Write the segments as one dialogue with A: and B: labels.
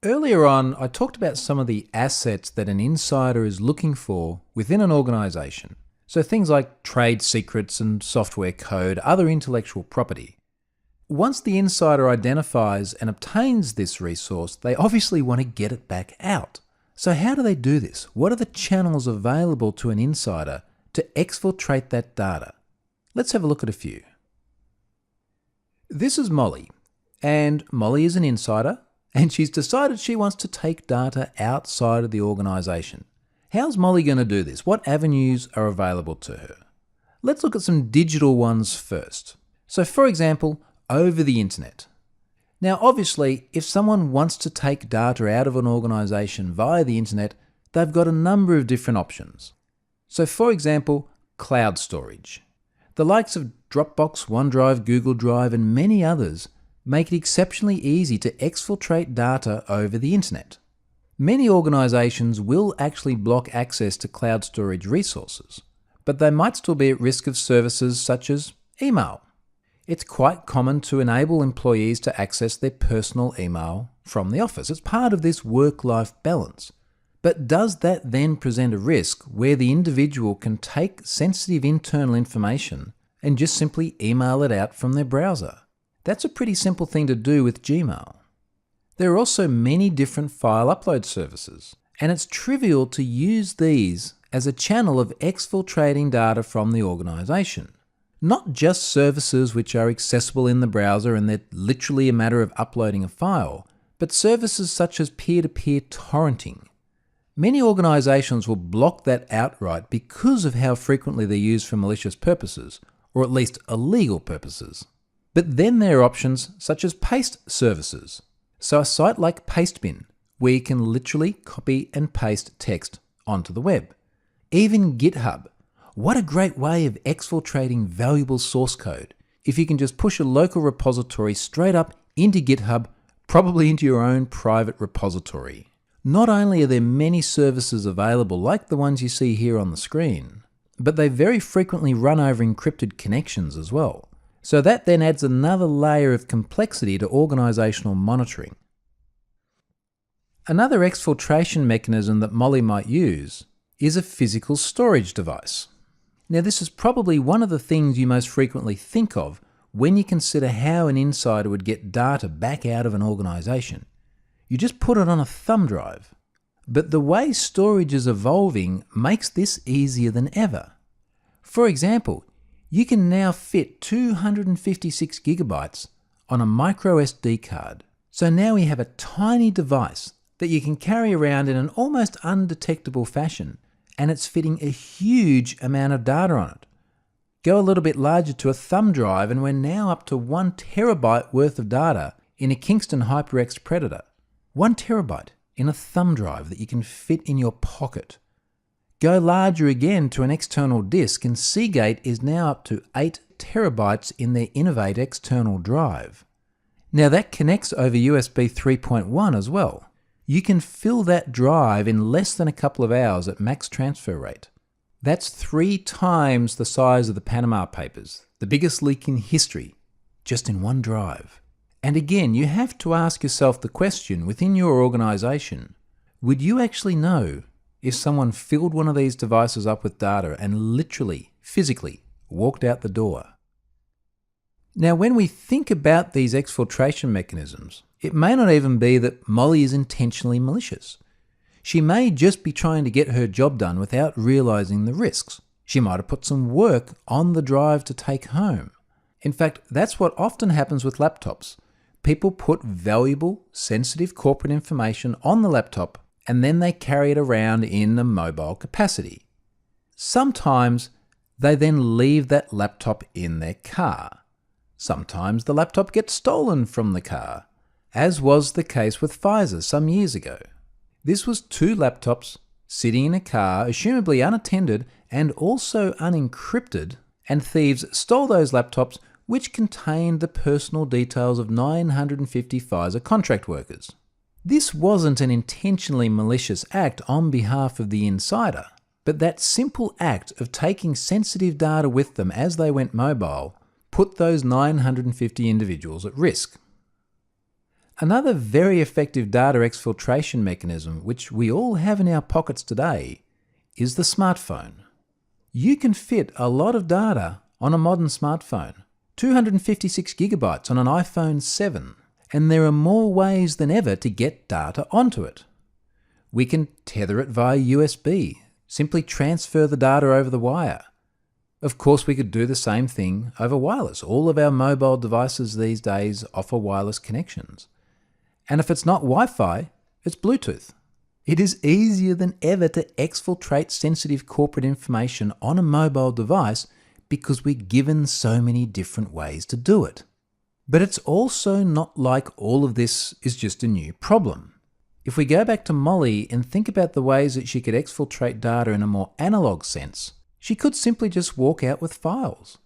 A: Earlier on, I talked about some of the assets that an insider is looking for within an organization. So things like trade secrets and software code, other intellectual property. Once the insider identifies and obtains this resource, they obviously want to get it back out. So how do they do this? What are the channels available to an insider to exfiltrate that data? Let's have a look at a few. This is Molly, and Molly is an insider, and she's decided she wants to take data outside of the organization. How's Molly going to do this? What avenues are available to her? Let's look at some digital ones first. So for example, over the internet. Now obviously, if someone wants to take data out of an organization via the internet, they've got a number of different options. So for example, cloud storage. The likes of Dropbox, OneDrive, Google Drive, and many others make it exceptionally easy to exfiltrate data over the internet. Many organizations will actually block access to cloud storage resources, but they might still be at risk of services such as email. It's quite common to enable employees to access their personal email from the office. It's part of this work-life balance. But does that then present a risk where the individual can take sensitive internal information and just simply email it out from their browser? That's a pretty simple thing to do with Gmail. There are also many different file upload services, and it's trivial to use these as a channel of exfiltrating data from the organization. Not just services which are accessible in the browser and they're literally a matter of uploading a file, but services such as peer-to-peer torrenting. Many organizations will block that outright because of how frequently they're used for malicious purposes, or at least illegal purposes. But then there are options such as paste services. So a site like Pastebin, where you can literally copy and paste text onto the web. Even GitHub. What a great way of exfiltrating valuable source code if you can just push a local repository straight up into GitHub, probably into your own private repository. Not only are there many services available like the ones you see here on the screen, but they very frequently run over encrypted connections as well. So that then adds another layer of complexity to organizational monitoring. Another exfiltration mechanism that Molly might use is a physical storage device. Now this is probably one of the things you most frequently think of when you consider how an insider would get data back out of an organization. You just put it on a thumb drive. But the way storage is evolving makes this easier than ever. For example, you can now fit 256 gigabytes on a micro SD card. So now we have a tiny device that you can carry around in an almost undetectable fashion, and it's fitting a huge amount of data on it. Go a little bit larger to a thumb drive and we're now up to 1 terabyte worth of data in a Kingston HyperX Predator. 1 terabyte in a thumb drive that you can fit in your pocket. Go larger again to an external disk and Seagate is now up to 8 terabytes in their Innovate external drive. Now that connects over USB 3.1 as well. You can fill that drive in less than a couple of hours at max transfer rate. That's 3 times the size of the Panama Papers, the biggest leak in history, just in one drive. And again, you have to ask yourself the question within your organization, would you actually know if someone filled one of these devices up with data and literally, physically walked out the door? Now, when we think about these exfiltration mechanisms, it may not even be that Molly is intentionally malicious. She may just be trying to get her job done without realizing the risks. She might have put some work on the drive to take home. In fact, that's what often happens with laptops. People put valuable, sensitive corporate information on the laptop and then they carry it around in a mobile capacity. Sometimes they then leave that laptop in their car. Sometimes the laptop gets stolen from the car, as was the case with Pfizer some years ago. This was 2 laptops sitting in a car, assumably unattended and also unencrypted, and thieves stole those laptops which contained the personal details of 950 Pfizer contract workers. This wasn't an intentionally malicious act on behalf of the insider, but that simple act of taking sensitive data with them as they went mobile put those 950 individuals at risk. Another very effective data exfiltration mechanism, which we all have in our pockets today, is the smartphone. You can fit a lot of data on a modern smartphone, 256 gigabytes on an iPhone 7, and there are more ways than ever to get data onto it. We can tether it via USB, simply transfer the data over the wire. Of course, we could do the same thing over wireless. All of our mobile devices these days offer wireless connections. And if it's not Wi-Fi, it's Bluetooth. It is easier than ever to exfiltrate sensitive corporate information on a mobile device because we're given so many different ways to do it. But it's also not like all of this is just a new problem. If we go back to Molly and think about the ways that she could exfiltrate data in a more analog sense, she could simply just walk out with files.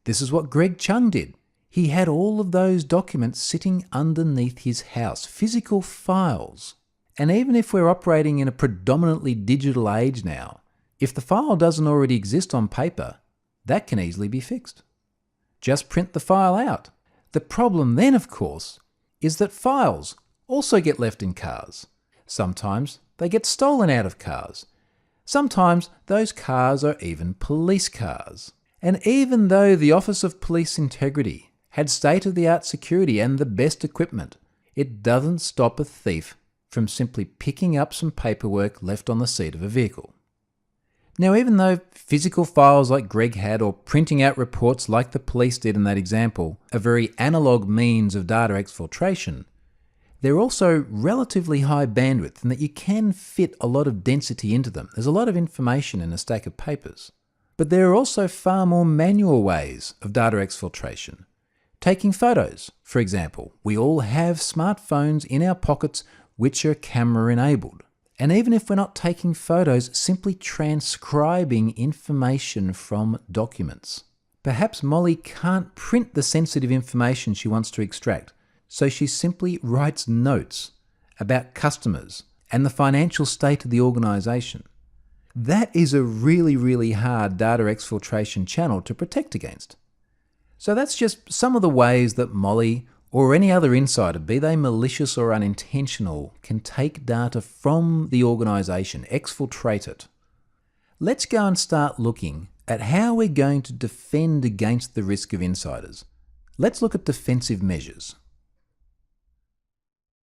A: This is what Greg Chung did. He had all of those documents sitting underneath his house, physical files. And even if we're operating in a predominantly digital age now, if the file doesn't already exist on paper, that can easily be fixed. Just print the file out. The problem then, of course, is that files also get left in cars. Sometimes they get stolen out of cars. Sometimes those cars are even police cars. And even though the Office of Police Integrity had state-of-the-art security and the best equipment, it doesn't stop a thief from simply picking up some paperwork left on the seat of a vehicle. Now, even though physical files like Greg had, or printing out reports like the police did in that example, are very analog means of data exfiltration, they're also relatively high bandwidth in that you can fit a lot of density into them. There's a lot of information in a stack of papers. But there are also far more manual ways of data exfiltration. Taking photos, for example. We all have smartphones in our pockets which are camera enabled. And even if we're not taking photos, simply transcribing information from documents. Perhaps Molly can't print the sensitive information she wants to extract, so she simply writes notes about customers and the financial state of the organisation. That is a really, really hard data exfiltration channel to protect against. So that's just some of the ways that Molly or any other insider, be they malicious or unintentional, can take data from the organisation, exfiltrate it. Let's go and start looking at how we're going to defend against the risk of insiders. Let's look at defensive measures.